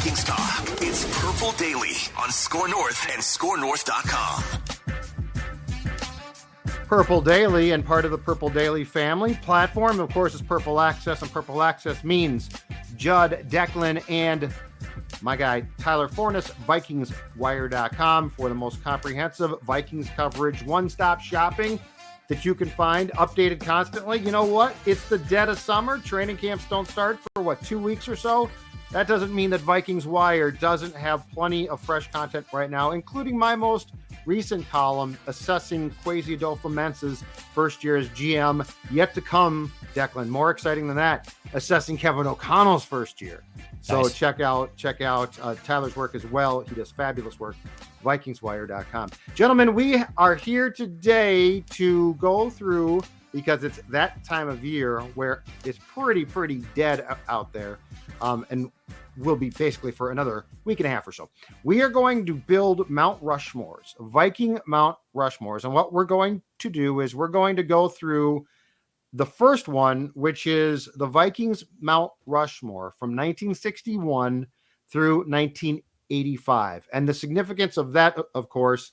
Vikings talk. It's Purple Daily on Score North and ScoreNorth.com. Purple Daily and part of the Purple Daily family platform, of course, is Purple Access, and Purple Access means Judd, Declan, and my guy Tyler Fornes, VikingsWire.com for the most comprehensive Vikings coverage, one-stop shopping that you can find, updated constantly. You know what? It's the dead of summer. Training camps don't start for 2 weeks or so. That doesn't mean that Vikings Wire doesn't have plenty of fresh content right now, including my most recent column assessing Kwesi Adolfo-Mensa's first year as GM. Yet to come, Declan. More exciting than that, assessing Kevin O'Connell's first year. So nice. check out Tyler's work as well. He does fabulous work. VikingsWire.com. Gentlemen, we are here today to go through, because it's that time of year where it's pretty dead out there, and will be basically for another week and a half or so. We are going to build Mount Rushmores, Viking Mount Rushmores. And what we're going to do is we're going to go through the first one, which is the Vikings Mount Rushmore from 1961 through 1985. And the significance of that, of course,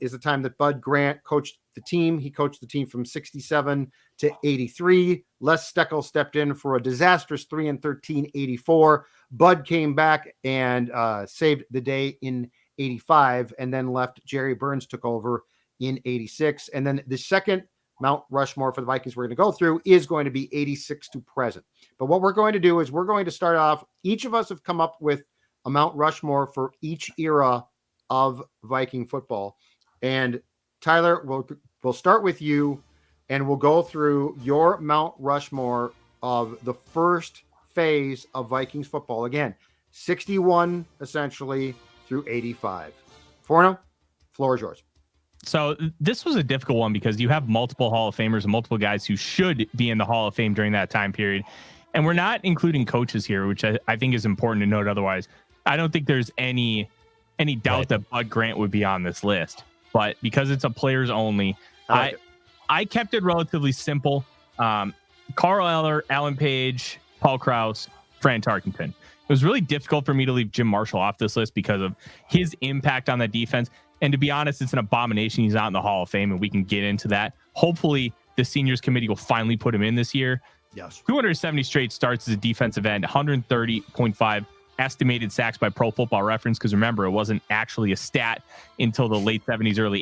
is the time that Bud Grant coached the team. He coached the team from 67 to 83. Les Steckel stepped in for a disastrous 3-13 84. Bud came back and saved the day in 85, and then left. Jerry Burns took over in 86. And then the second Mount Rushmore for the Vikings we're going to go through is going to be 86 to present. But what we're going to do is we're going to start off. Each of us have come up with a Mount Rushmore for each era of Viking football. And Tyler, we'll start with you, and we'll go through your Mount Rushmore of the first phase of Vikings football. Again, 61 essentially through 85. Forno, floor is yours. So this was a difficult one because you have multiple Hall of Famers and multiple guys who should be in the Hall of Fame during that time period. And we're not including coaches here, which I think is important to note. Otherwise, I don't think there's any doubt that Bud Grant would be on this list. But because it's a players only, I kept it relatively simple. Carl Eller, Alan Page, Paul Krause, Fran Tarkenton. It was really difficult for me to leave Jim Marshall off this list because of his impact on the defense. And to be honest, it's an abomination he's not in the Hall of Fame, and we can get into that. Hopefully, the seniors committee will finally put him in this year. Yes. 270 straight starts as a defensive end, 130.5 estimated sacks by Pro Football Reference, because remember, it wasn't actually a stat until the late 70s, early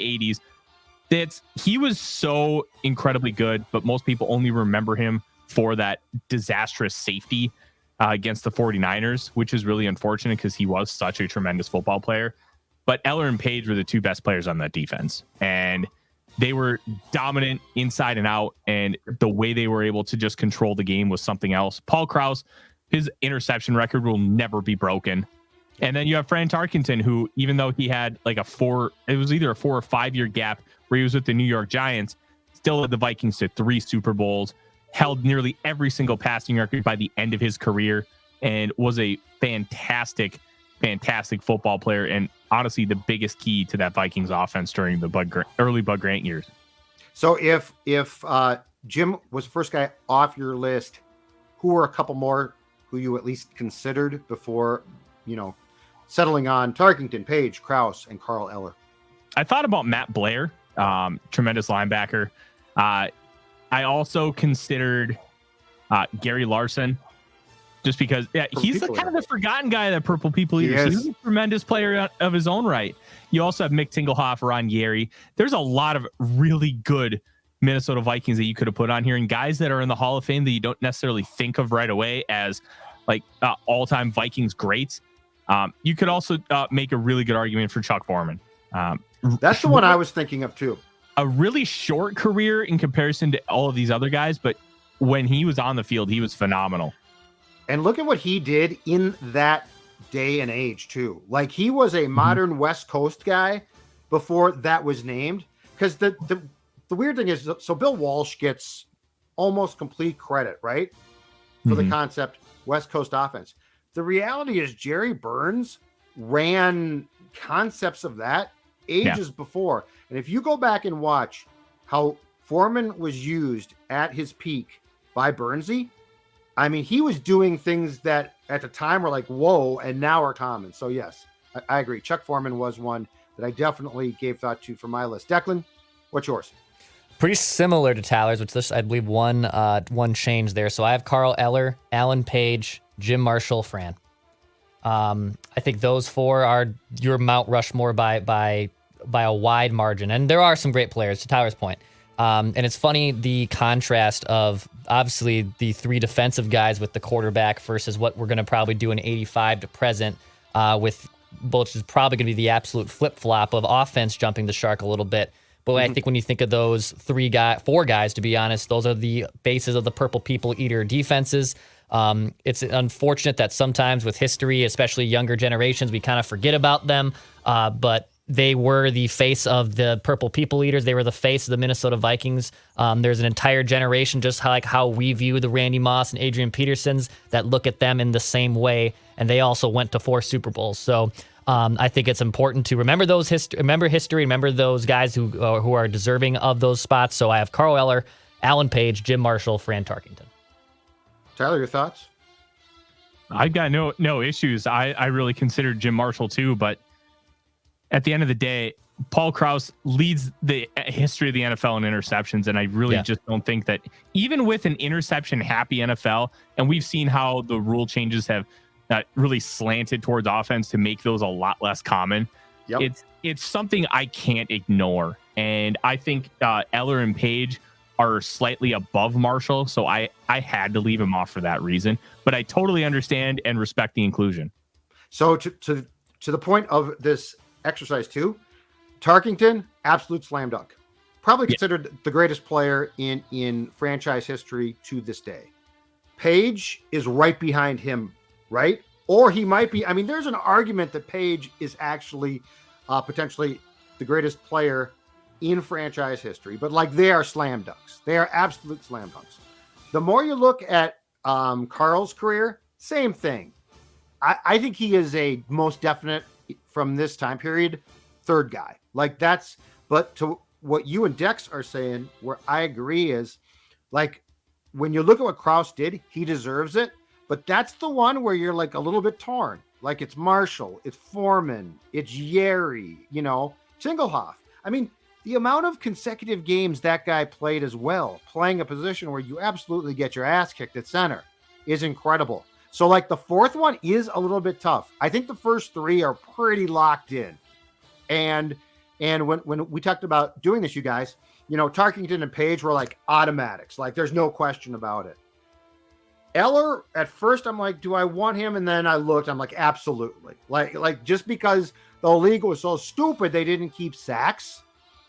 80s. He was so incredibly good, but most people only remember him for that disastrous safety against the 49ers, which is really unfortunate because he was such a tremendous football player. But Eller and Page were the two best players on that defense, and they were dominant inside and out, and the way they were able to just control the game was something else. Paul Krause, his interception record will never be broken. And then you have Fran Tarkenton, who, even though he had like it was either a 4 or 5 year gap where he was with the New York Giants, still led the Vikings to 3 Super Bowls, held nearly every single passing record by the end of his career, and was a fantastic football player. And honestly, the biggest key to that Vikings offense during the early Bud Grant years. So if Jim was the first guy off your list, who were a couple more who you at least considered before, settling on Tarkenton, Page, Krause, and Carl Eller? I thought about Matt Blair, tremendous linebacker. I also considered Gary Larson, just because he's kind of the forgotten guy that Purple People Eaters. He's a tremendous player of his own right. You also have Mick Tingelhoff, Ron Yeri. There's a lot of really good Minnesota Vikings that you could have put on here, and guys that are in the Hall of Fame that you don't necessarily think of right away as like all-time Vikings greats. You could also make a really good argument for Chuck Foreman. That's the one I was thinking of too. A really short career in comparison to all of these other guys, but when he was on the field, he was phenomenal. And look at what he did in that day and age too. Like, he was a modern West Coast guy before that was named. Because the weird thing is, so Bill Walsh gets almost complete credit, right, for the concept West Coast offense. The reality is Jerry Burns ran concepts of that ages before. And if you go back and watch how Foreman was used at his peak by Burnsy, I mean, he was doing things that at the time were like, whoa, and now are common. So, yes, I agree. Chuck Foreman was one that I definitely gave thought to for my list. Declan, what's yours? Pretty similar to Tyler's, which this, I believe, one change there. So I have Carl Eller, Alan Page, Jim Marshall, Fran. I think those four are your Mount Rushmore by a wide margin. And there are some great players, to Tyler's point. And it's funny, the contrast of obviously the three defensive guys with the quarterback versus what we're going to probably do in 85 to present with which is probably going to be the absolute flip-flop of offense jumping the shark a little bit. But I think when you think of those four guys, to be honest, those are the bases of the Purple People Eater defenses. It's unfortunate that sometimes with history, especially younger generations, we kind of forget about them. But they were the face of the Purple People Eaters. They were the face of the Minnesota Vikings. There's an entire generation, just like how we view the Randy Moss and Adrian Petersons, that look at them in the same way. And they also went to 4 Super Bowls. So I think it's important to remember those history, remember those guys who are deserving of those spots. So I have Carl Eller, Alan Page, Jim Marshall, Fran Tarkington. Tyler, your thoughts? I've got no issues. I really considered Jim Marshall too, but at the end of the day, Paul Krause leads the history of the NFL in interceptions, and I really just don't think that even with an interception-happy NFL, and we've seen how the rule changes have really slanted towards offense to make those a lot less common. Yep. It's something I can't ignore, and I think Eller and Page are slightly above Marshall, so I had to leave him off for that reason. But I totally understand and respect the inclusion. So to the point of this exercise too, Tarkington, absolute slam dunk. Probably considered the greatest player in franchise history to this day. Page is right behind him, right? Or he might be. I mean, there's an argument that Page is actually potentially the greatest player in franchise history, but like they are slam dunks. They are absolute slam dunks. The more you look at Carl's career, same thing. I think he is a most definite from this time period, third guy. Like that's, but to what you and Dex are saying, where I agree is like when you look at what Krause did, he deserves it. But that's the one where you're like a little bit torn. Like it's Marshall, it's Foreman, it's Yeri, Tingelhoff. I mean, the amount of consecutive games that guy played as well, playing a position where you absolutely get your ass kicked at center, is incredible. So like the fourth one is a little bit tough. I think the first three are pretty locked in. And when we talked about doing this, you guys, Tarkington and Page were like automatics. Like there's no question about it. Eller, at first, I'm like, do I want him? And then I looked, I'm like, absolutely. Like just because the league was so stupid, they didn't keep sacks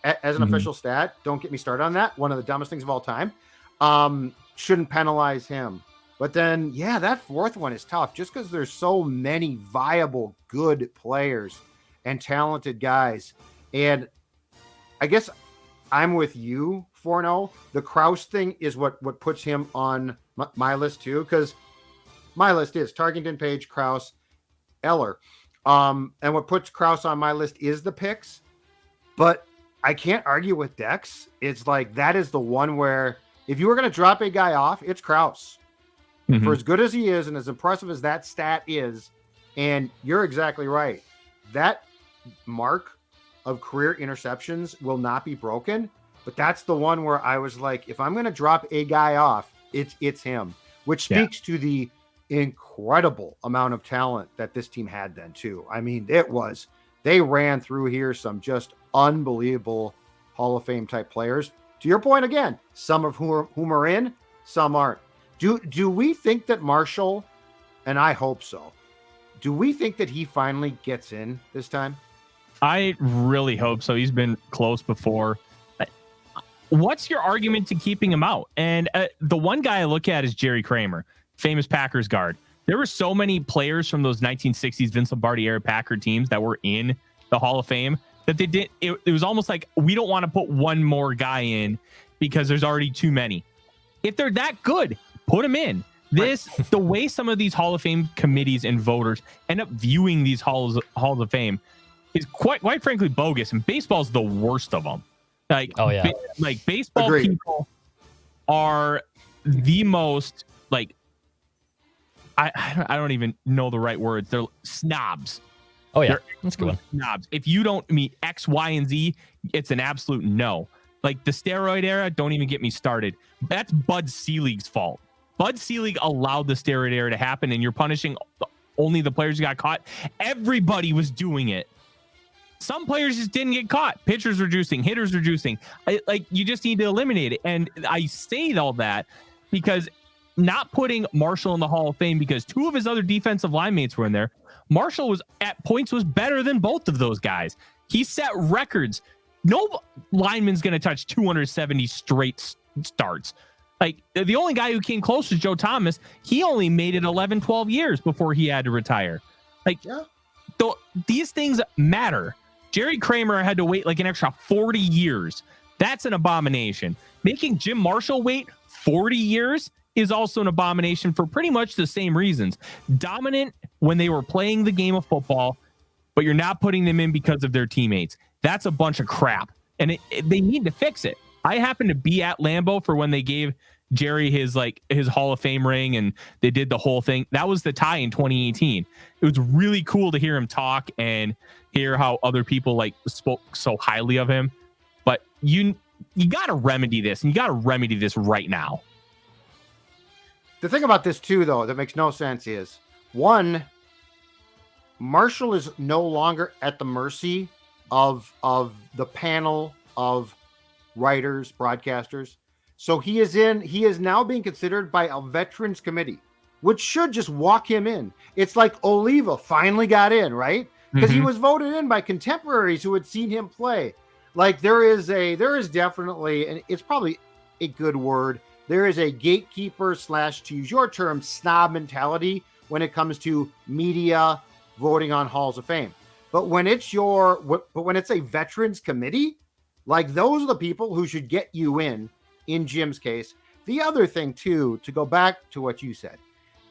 as an official stat. Don't get me started on that. One of the dumbest things of all time. Shouldn't penalize him. But then, that fourth one is tough just because there's so many viable, good players and talented guys. And I guess I'm with you, 4-0. The Krause thing is what puts him on my list too, because my list is Tarkington, Page, Krause, Eller. And what puts Krause on my list is the picks. But I can't argue with Dex. It's like that is the one where if you were going to drop a guy off, it's Krause. For as good as he is and as impressive as that stat is, and you're exactly right, that mark of career interceptions will not be broken. But that's the one where I was like, if I'm going to drop a guy off, it's him, which speaks to the incredible amount of talent that this team had then too. I mean, they ran through here some just unbelievable Hall of Fame type players. To your point again, some of whom are in, some aren't. Do we think that Marshall, and I hope so, do we think that he finally gets in this time? I really hope so. He's been close before. What's your argument to keeping him out? And the one guy I look at is Jerry Kramer, famous Packers guard. There were so many players from those 1960s Vince Lombardi era Packer teams that were in the Hall of Fame that they did. It was almost like we don't want to put one more guy in because there's already too many. If they're that good, put them in. The way some of these Hall of Fame committees and voters end up viewing these halls of fame is quite frankly bogus, and baseball's the worst of them. Like baseball Agreed. People are the most like I don't even know the right words. They're snobs. Oh yeah, They're that's a good one. snobs. If you don't meet X, Y, and Z, it's an absolute no. Like the steroid era, don't even get me started. That's Bud Selig's fault. Bud Selig allowed the steroid era to happen, and you're punishing only the players who got caught. Everybody was doing it. Some players just didn't get caught. Pitchers reducing, hitters reducing. Like you just need to eliminate it. And I say all that because not putting Marshall in the Hall of Fame because two of his other defensive line mates were in there. Marshall was at points was better than both of those guys. He set records. No lineman's going to touch 270 straight starts. Like the only guy who came close was Joe Thomas. He only made it 11, 12 years before he had to retire. Like these things matter. Jerry Kramer had to wait like an extra 40 years. That's an abomination. Making Jim Marshall wait 40 years is also an abomination for pretty much the same reasons. Dominant when they were playing the game of football, but you're not putting them in because of their teammates. That's a bunch of crap. And they need to fix it. I happened to be at Lambeau for when they gave Jerry his Hall of Fame ring and they did the whole thing. That was the tie in 2018. It was really cool to hear him talk and hear how other people like spoke so highly of him. But you got to remedy this, and you got to remedy this right now. The thing about this too, though, that makes no sense is one, Marshall is no longer at the mercy of the panel of writers, broadcasters. So he is now being considered by a veterans committee, which should just walk him in. It's like Oliva finally got in, right? Because he was voted in by contemporaries who had seen him play. Like there is definitely, and it's probably a good word, there is a gatekeeper / to use your term, snob mentality when it comes to media voting on Halls of Fame. But when it's a veterans committee, like those are the people who should get you in Jim's case. The other thing too, to go back to what you said,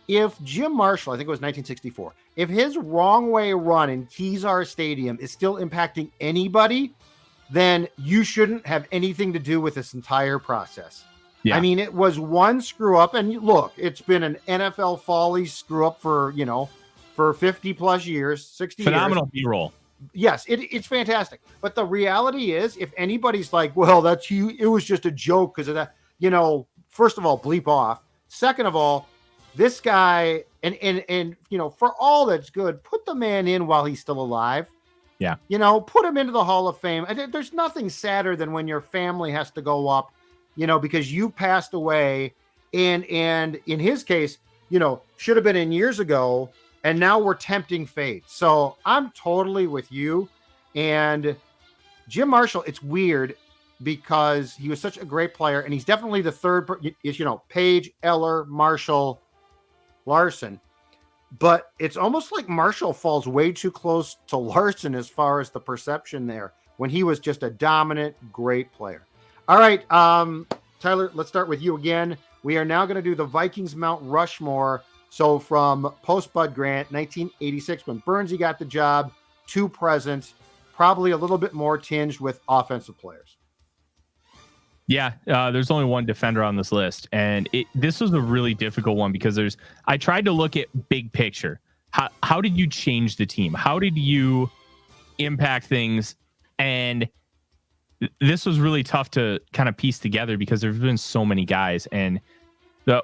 if Jim Marshall, I think it was 1964, if his wrong way run in Kezar Stadium is still impacting anybody, then you shouldn't have anything to do with this entire process. Yeah. I mean, it was one screw up, and look, it's been an NFL folly screw up for 50 plus years, 60 Phenomenal years. B-roll. Yes, it's fantastic. But the reality is, if anybody's like, well, that's you, it was just a joke because of that, first of all, bleep off. Second of all, this guy, and for all that's good, put the man in while he's still alive. Yeah. Put him into the Hall of Fame. There's nothing sadder than when your family has to go up, because you passed away. And in his case, should have been in years ago. And now we're tempting fate. So I'm totally with you. And Jim Marshall, it's weird because he was such a great player. And he's definitely the third, Page, Eller, Marshall, Larson. But it's almost like Marshall falls way too close to Larson as far as the perception there when he was just a dominant, great player. All right, Tyler, let's start with you again. We are now going to do the Vikings Mount Rushmore. So from post-Bud Grant, 1986, when Bernsey got the job, to present, probably a little bit more tinged with offensive players. Yeah, there's only one defender on this list, and this was a really difficult one because I tried to look at big picture. How did you change the team? How did you impact things? And this was really tough to kind of piece together because there's been so many guys. And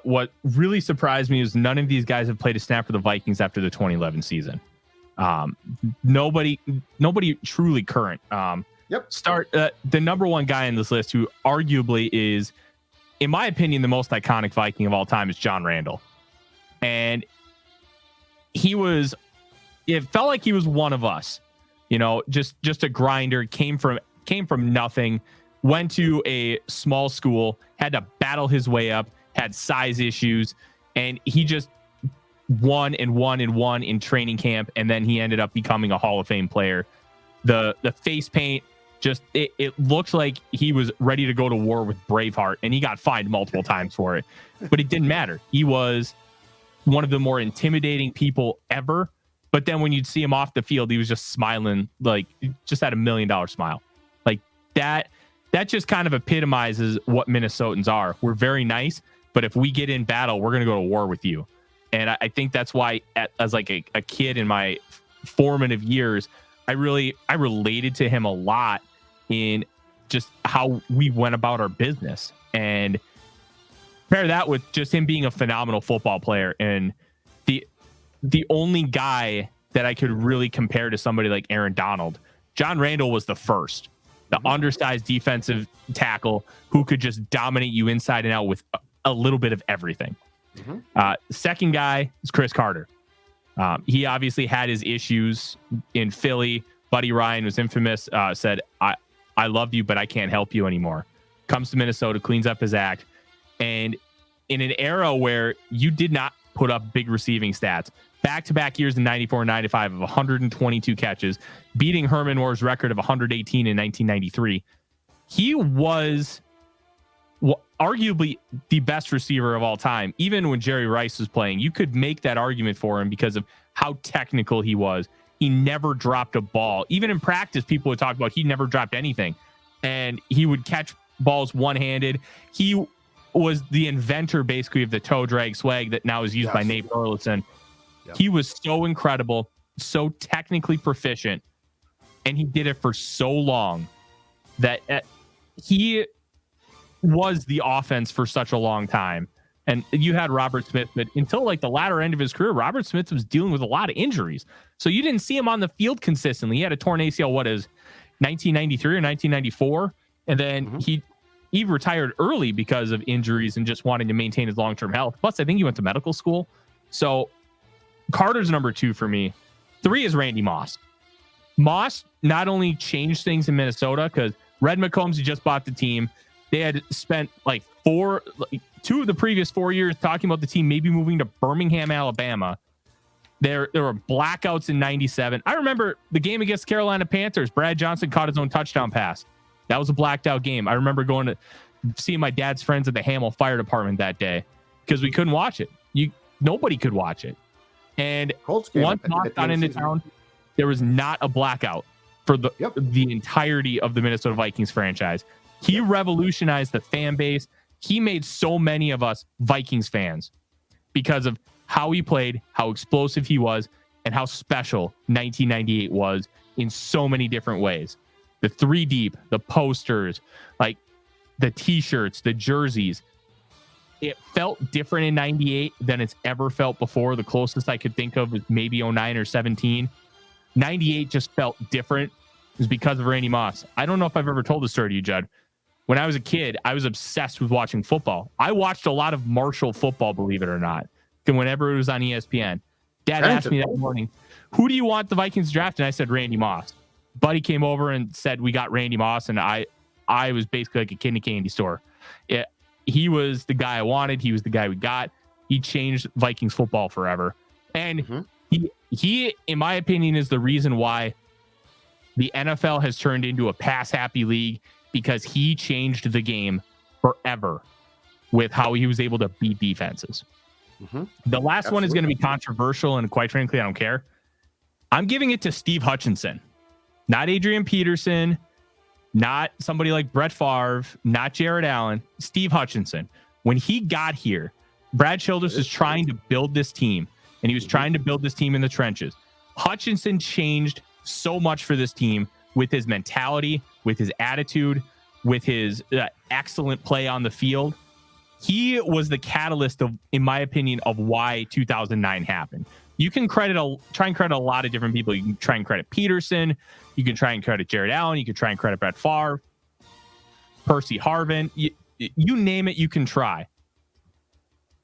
what really surprised me is none of these guys have played a snap for the Vikings after the 2011 season. Nobody truly current. The number one guy in this list who arguably is, in my opinion, the most iconic Viking of all time is John Randall. And it felt like he was one of us, just a grinder, came from nothing, went to a small school, had to battle his way up, had size issues, and he just won in training camp. And then he ended up becoming a Hall of Fame player. The face paint, it looked like he was ready to go to war with Braveheart, and he got fined multiple times for it, but it didn't matter. He was one of the more intimidating people ever. But then when you'd see him off the field, he was just smiling, like just had $1 million smile. Like that just kind of epitomizes what Minnesotans are. We're very nice, but if we get in battle, we're going to go to war with you. And I think that's why as like a kid in my formative years, I related to him a lot in just how we went about our business. And pair that with just him being a phenomenal football player. And the only guy that I could really compare to somebody like Aaron Donald, John Randall was the first, the undersized defensive tackle who could just dominate you inside and out with a little bit of everything. Second guy is Chris Carter. He obviously had his issues in Philly. Buddy Ryan was infamous, said, I love you, but I can't help you anymore. Comes to Minnesota, cleans up his act. And in an era where you did not put up big receiving stats, back-to-back years in 94 and 95 of 122 catches, beating Herman Moore's record of 118 in 1993. He was arguably the best receiver of all time. Even when Jerry Rice was playing, you could make that argument for him because of how technical he was. He never dropped a ball. Even in practice, people would talk about he never dropped anything. And he would catch balls one-handed. He was the inventor, basically, of the toe drag swag that now is used by Nate Burleson. Yep. He was so incredible, so technically proficient, and he did it for so long that he was the offense for such a long time. And you had Robert Smith, but until like the latter end of his career, Robert Smith was dealing with a lot of injuries. So you didn't see him on the field consistently. He had a torn ACL, 1993 or 1994? And then he retired early because of injuries and just wanting to maintain his long-term health. Plus, I think he went to medical school. So Carter's number 2 for me. 3 is Randy Moss. Moss not only changed things in Minnesota because Red McCombs, he just bought the team. They had spent like 2 of the previous 4 years talking about the team maybe moving to Birmingham, Alabama. There were blackouts in 97. I remember the game against Carolina Panthers. Brad Johnson caught his own touchdown pass. That was a blacked out game. I remember going to see my dad's friends at the Hamel Fire Department that day because we couldn't watch it. Nobody could watch it. And once Moss got into town, there was not a blackout for the entirety of the Minnesota Vikings franchise. He revolutionized the fan base. He made so many of us Vikings fans because of how he played, how explosive he was, and how special 1998 was in so many different ways. The 3 deep, the posters, like the t-shirts, the jerseys. It felt different in 98 than it's ever felt before. The closest I could think of was maybe 09 or 17. 98 just felt different. It was because of Randy Moss. I don't know if I've ever told this story to you, Judd. When I was a kid, I was obsessed with watching football. I watched a lot of Marshall football, believe it or not, whenever it was on ESPN. Dad asked me that morning, who do you want the Vikings to draft? And I said, Randy Moss. Buddy came over and said, we got Randy Moss. And I was basically like a kid in a candy store. He was the guy I wanted. He was the guy we got. He changed Vikings football forever. And he, in my opinion, is the reason why the NFL has turned into a pass-happy league, because he changed the game forever with how he was able to beat defenses. The last one is going to be controversial, and quite frankly, I don't care. I'm giving it to Steve Hutchinson, not Adrian Peterson, not somebody like Brett Favre, not Jared Allen, Steve Hutchinson. When he got here, Brad Childress was trying to build this team, and he was trying to build this team in the trenches. Hutchinson changed so much for this team with his mentality, with his attitude, with his excellent play on the field. He was the catalyst of, in my opinion, of why 2009 happened. You can try and credit a lot of different people. You can try and credit Peterson. You can try and credit Jared Allen. You can try and credit Brett Favre, Percy Harvin. You name it, you can try.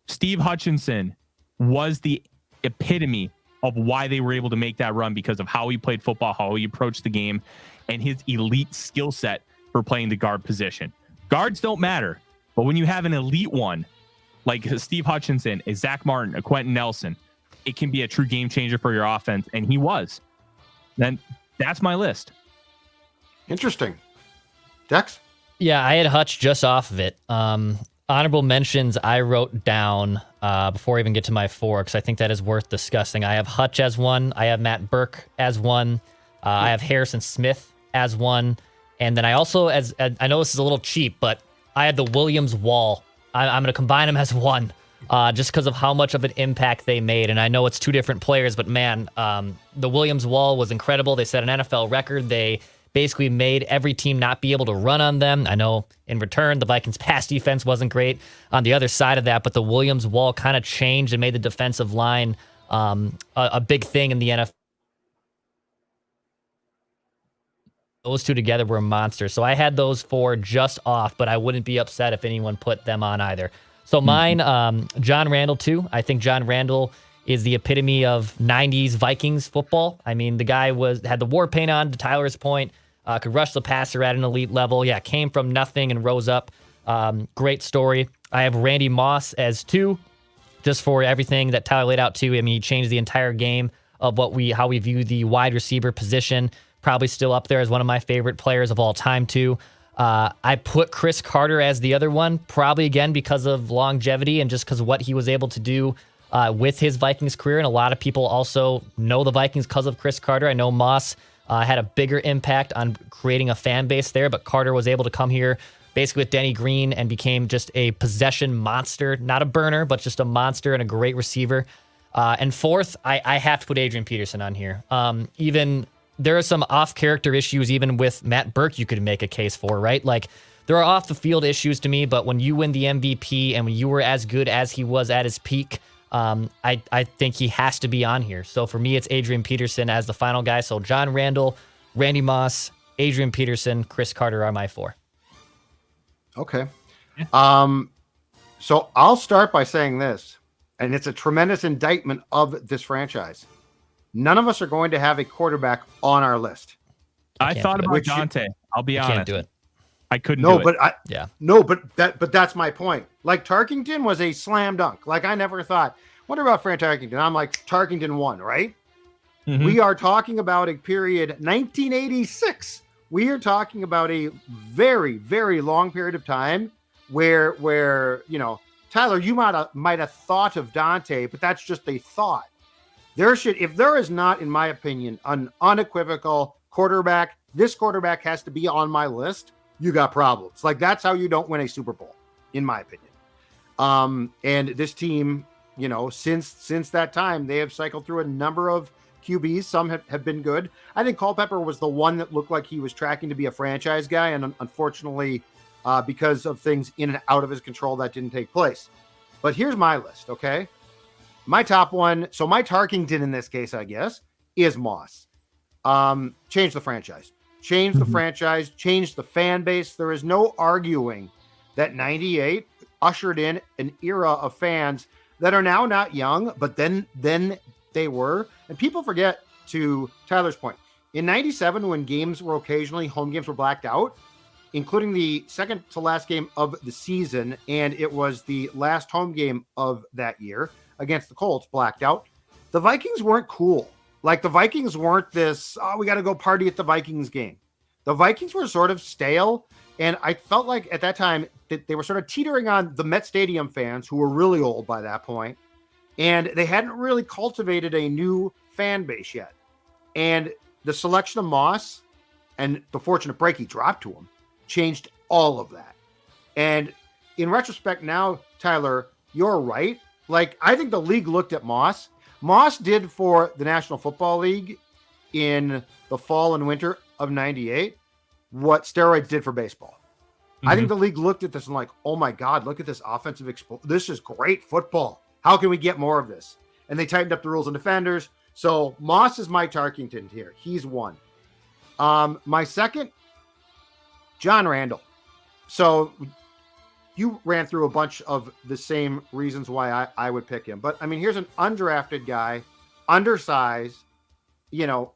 Steve Hutchinson was the epitome of why they were able to make that run, because of how he played football, how he approached the game, and his elite skill set for playing the guard position. Guards don't matter, but when you have an elite one like Steve Hutchinson, a Zach Martin, a Quentin Nelson, it can be a true game changer for your offense, and he was. Then that's my list. Interesting. Dex? Yeah, I had Hutch just off of it. Honorable mentions I wrote down before I even get to my 4, because I think that is worth discussing. I have Hutch as 1. I have Matt Burke as 1. I have Harrison Smith as 1. And then I also, as I know this is a little cheap, but I had the Williams Wall. I'm going to combine them as 1. just because of how much of an impact they made. And I know it's two different players, but man, the Williams wall was incredible. They set an NFL record. They basically made every team not be able to run on them. I know in return, the Vikings pass defense wasn't great on the other side of that, but the Williams wall kind of changed and made the defensive line a big thing in the NFL. Those two together were a monster. So I had those four just off, but I wouldn't be upset if anyone put them on either. So mine, John Randall too. I think John Randall is the epitome of 90s Vikings football. I mean, the guy had the war paint on, to Tyler's point, could rush the passer at an elite level. Yeah, came from nothing and rose up. Great story. I have Randy Moss as 2, just for everything that Tyler laid out too. I mean, he changed the entire game of how we view the wide receiver position. Probably still up there as one of my favorite players of all time too. I put Chris Carter as the other one, probably again because of longevity and just because of what he was able to do with his Vikings career. And a lot of people also know the Vikings because of Chris Carter. I know Moss had a bigger impact on creating a fan base there, but Carter was able to come here basically with Denny Green and became just a possession monster, not a burner, but just a monster and a great receiver. And fourth, I have to put Adrian Peterson on here. Even there are some off-character issues, even with Matt Burke, you could make a case for, right? Like, there are off-the-field issues to me, but when you win the MVP and when you were as good as he was at his peak, I think he has to be on here. So for me, it's Adrian Peterson as the final guy. So John Randall, Randy Moss, Adrian Peterson, Chris Carter are my 4. Okay. So I'll start by saying this, and it's a tremendous indictment of this franchise. None of us are going to have a quarterback on our list. I thought about Dante. I'll be honest. Can't do it. I couldn't do it. But that's my point. Like, Tarkington was a slam dunk. Like, I never thought, what about Fran Tarkington? I'm like, Tarkington won, right? Mm-hmm. We are talking about a period, 1986. We are talking about a very, very long period of time where Tyler, you might have thought of Dante, but that's just a thought. If there is not, in my opinion, an unequivocal quarterback, this quarterback has to be on my list. You got problems. Like, that's how you don't win a Super Bowl, in my opinion. And this team, since that time, they have cycled through a number of QBs. Some have been good. I think Culpepper was the one that looked like he was tracking to be a franchise guy. And unfortunately, because of things in and out of his control, that didn't take place. But here's my list, okay? My top one, so my Tarkington in this case, I guess, is Moss. Change the franchise. Change the franchise. Change the fan base. There is no arguing that 98 ushered in an era of fans that are now not young, but then they were. And people forget, to Tyler's point, in 97, when home games were blacked out, including the second to last game of the season, and it was the last home game of that year against the Colts, blacked out, the Vikings weren't cool. Like, the Vikings weren't this, we got to go party at the Vikings game. The Vikings were sort of stale, and I felt like at that time that they were sort of teetering on the Met Stadium fans, who were really old by that point, and they hadn't really cultivated a new fan base yet. And the selection of Moss and the fortunate break he dropped to him changed all of that. And in retrospect now, Tyler, you're right. Like, I think the league looked at Moss. Moss did for the National Football League in the fall and winter of 98 what steroids did for baseball. I think the league looked at this and like, oh my God, look at this offensive this is great football. How can we get more of this? And they tightened up the rules on defenders. So Moss is my Tarkington here. He's one. My second, John Randall. So you ran through a bunch of the same reasons why I would pick him. But, I mean, here's an undrafted guy, undersized.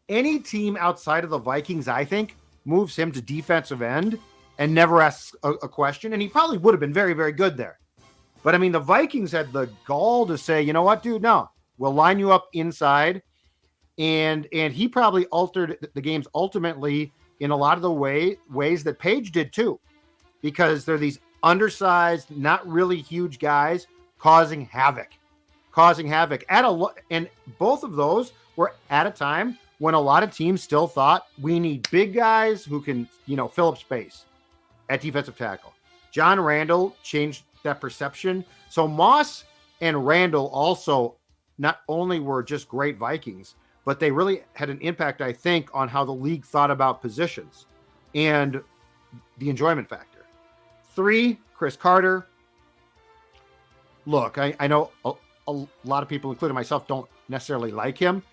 Any team outside of the Vikings, I think, moves him to defensive end and never asks a question. And he probably would have been very, very good there. But, I mean, the Vikings had the gall to say, you know what, dude, no, we'll line you up inside. And he probably altered the games ultimately in a lot of the ways that Page did too, because they're these undersized, not really huge guys causing havoc. And both of those were at a time when a lot of teams still thought we need big guys who can, fill up space at defensive tackle. John Randall changed that perception. So Moss and Randall also not only were just great Vikings, but they really had an impact, I think, on how the league thought about positions and the enjoyment factor. 3, Chris Carter. Look, I know a lot of people, including myself, don't necessarily like him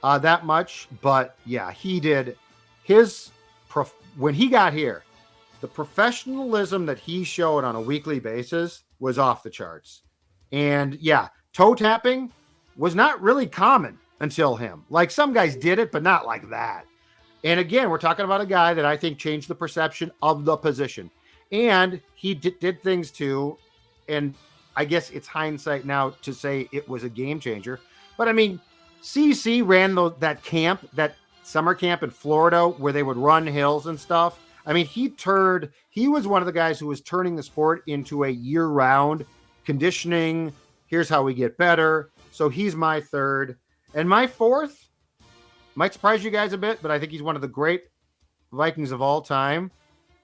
that much, but yeah, he did when he got here, the professionalism that he showed on a weekly basis was off the charts. And yeah, toe tapping was not really common until him. Like, some guys did it, but not like that. And again, we're talking about a guy that I think changed the perception of the position. And he did things too. And I guess it's hindsight now to say it was a game changer. But I mean, CC ran that summer camp in Florida where they would run hills and stuff. I mean, he was one of the guys who was turning the sport into a year-round conditioning. Here's how we get better. So he's my 3rd. And my 4th might surprise you guys a bit, but I think he's one of the great Vikings of all time.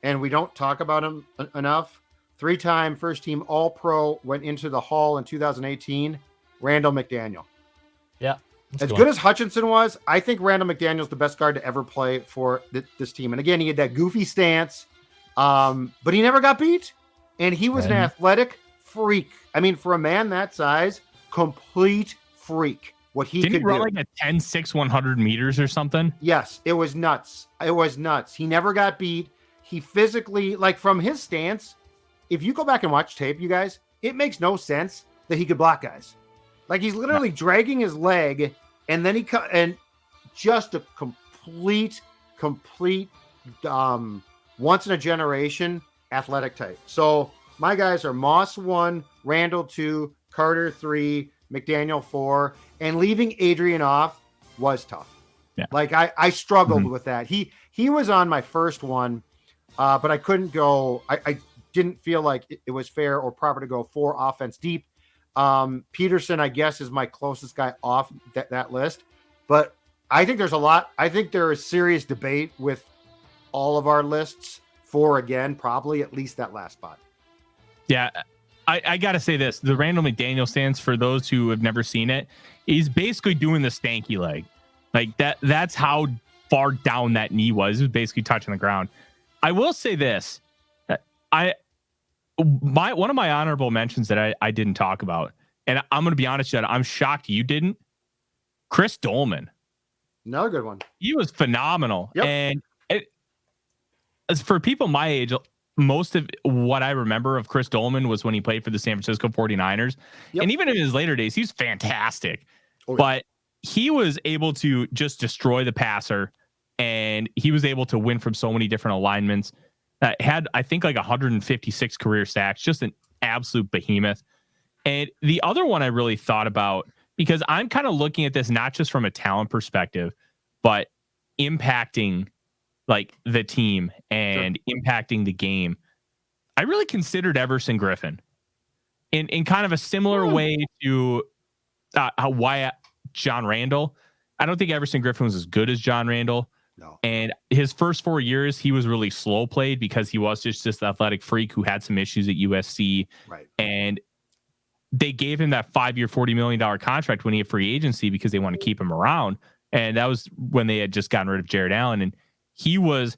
And we don't talk about him enough. 3-time first-team All-Pro, went into the Hall in 2018, Randall McDaniel. Yeah. As good as Hutchinson was, I think Randall McDaniel's the best guard to ever play for this team. And again, he had that goofy stance, but he never got beat. And he was an athletic freak. I mean, for a man that size, complete freak. What he Didn't could he run do. like a 10-6, 100 meters or something? Yes, it was nuts. It was nuts. He never got beat. He physically, like, from his stance, if you go back and watch tape, you guys, it makes no sense that he could block guys. Like, he's literally dragging his leg, and then and just a complete once in a generation athletic type. So my guys are Moss 1, Randall 2, Carter 3, McDaniel 4, and leaving Adrian off was tough. Yeah. Like, I struggled with that. He was on my first one, but I couldn't go. I didn't feel like it was fair or proper to go 4 offense deep. Peterson, I guess, is my closest guy off that list, but I think there's a lot. I think there is serious debate with all of our lists for, again, probably at least that last spot. Yeah. I got to say this, the Randall McDaniel stance, for those who have never seen it, is basically doing the stanky leg. Like that's how far down that knee was. It was basically touching the ground. I will say this, one of my honorable mentions that I didn't talk about, and I'm going to be honest, Judd, I'm shocked you didn't. Chris Dolman. Another good one. He was phenomenal. Yep. And as for people my age, most of what I remember of Chris Dolman was when he played for the San Francisco 49ers. Yep. And even in his later days, he's fantastic. Okay. But he was able to just destroy the passer, and he was able to win from so many different alignments. Had, I think, like 156 career sacks, just an absolute behemoth. And the other one I really thought about, because I'm kind of looking at this not just from a talent perspective, but impacting like the team and impacting the game. I really considered Everson Griffin in kind of a similar way to why John Randall. I don't think Everson Griffin was as good as John Randall. No. And his first 4 years, he was really slow played because he was just this athletic freak who had some issues at USC. Right. And they gave him that 5-year, $40 million contract when he had free agency because they wanted to keep him around. And that was when they had just gotten rid of Jared Allen. And he was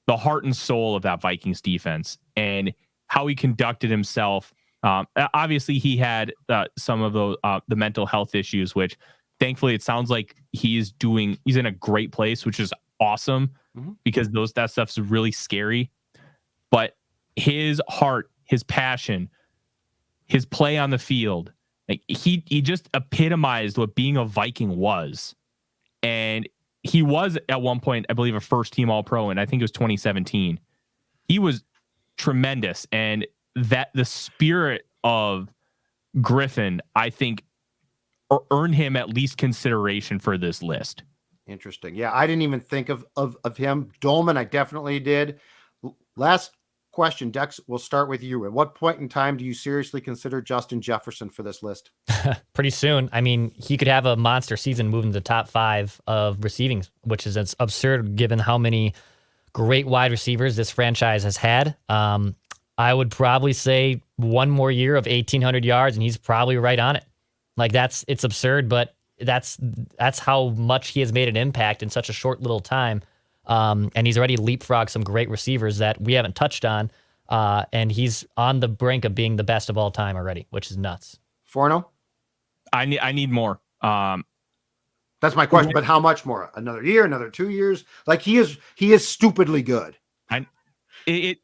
the heart and soul of that Vikings defense and how he conducted himself. Obviously, he had some of the mental health issues, which thankfully it sounds like he's in a great place, which is awesome because that stuff's really scary. But his heart, his passion, his play on the field, like he just epitomized what being a Viking was. And he was at one point, I believe, a first team All-Pro, and I think it was 2017. He was tremendous. And that the spirit of Griffin, I think, earned him at least consideration for this list. Interesting. Yeah, I didn't even think of him. Dolman, I definitely did. Last question, Dex, we'll start with you. At what point in time do you seriously consider Justin Jefferson for this list? Pretty soon. I mean, he could have a monster season moving to the top 5 of receiving, which is absurd given how many great wide receivers this franchise has had. I would probably say one more year of 1,800 yards, and he's probably right on it. Like it's absurd, but that's how much he has made an impact in such a short little time. And he's already leapfrogged some great receivers that we haven't touched on. And he's on the brink of being the best of all time already, which is nuts. Forno? I need more. That's my question. But how much more? Another year, another 2 years? Like he is stupidly good. The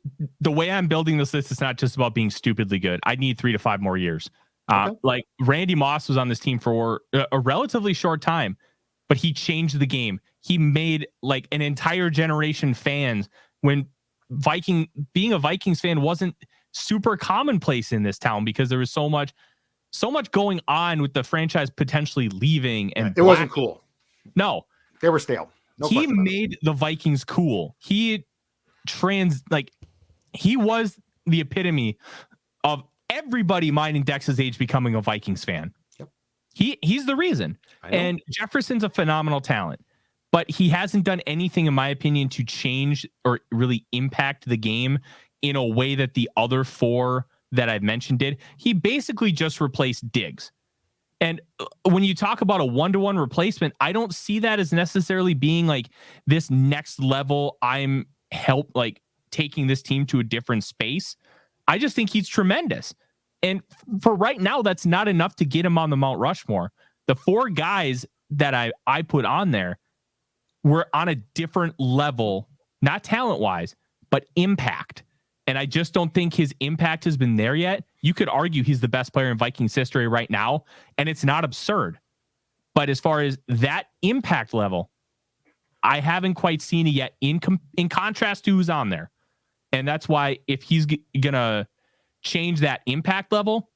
way I'm building this list is not just about being stupidly good. I need 3 to 5 more years. Okay. Like Randy Moss was on this team for a relatively short time, but he changed the game. He made like an entire generation fans when being a Vikings fan wasn't super commonplace in this town because there was so much going on with the franchise potentially leaving. And it wasn't cool. No, they were stale. He made the Vikings cool. He was the epitome of everybody minding Dex's age becoming a Vikings fan. Yep. He's the reason. And Jefferson's a phenomenal talent, but he hasn't done anything, in my opinion, to change or really impact the game in a way that the other 4 that I've mentioned did. He basically just replaced Diggs. And when you talk about a 1-to-1 replacement, I don't see that as necessarily being like this next level. I'm taking this team to a different space. I just think he's tremendous. And for right now, that's not enough to get him on the Mount Rushmore. The 4 guys that I put on there were on a different level, not talent-wise, but impact. And I just don't think his impact has been there yet. You could argue he's the best player in Vikings history right now, and it's not absurd. But as far as that impact level, I haven't quite seen it yet in contrast to who's on there. And that's why if he's going to change that impact level,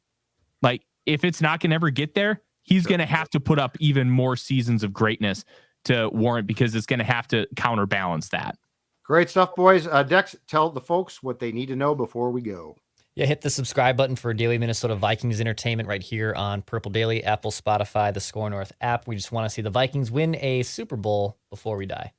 like if it's not going to ever get there, he's going to have to put up even more seasons of greatness to warrant, because it's going to have to counterbalance that. Great stuff, boys. Dex, tell the folks what they need to know before we go. Yeah, hit the subscribe button for Daily Minnesota Vikings entertainment right here on Purple Daily, Apple, Spotify, the Score North app. We just want to see the Vikings win a Super Bowl before we die.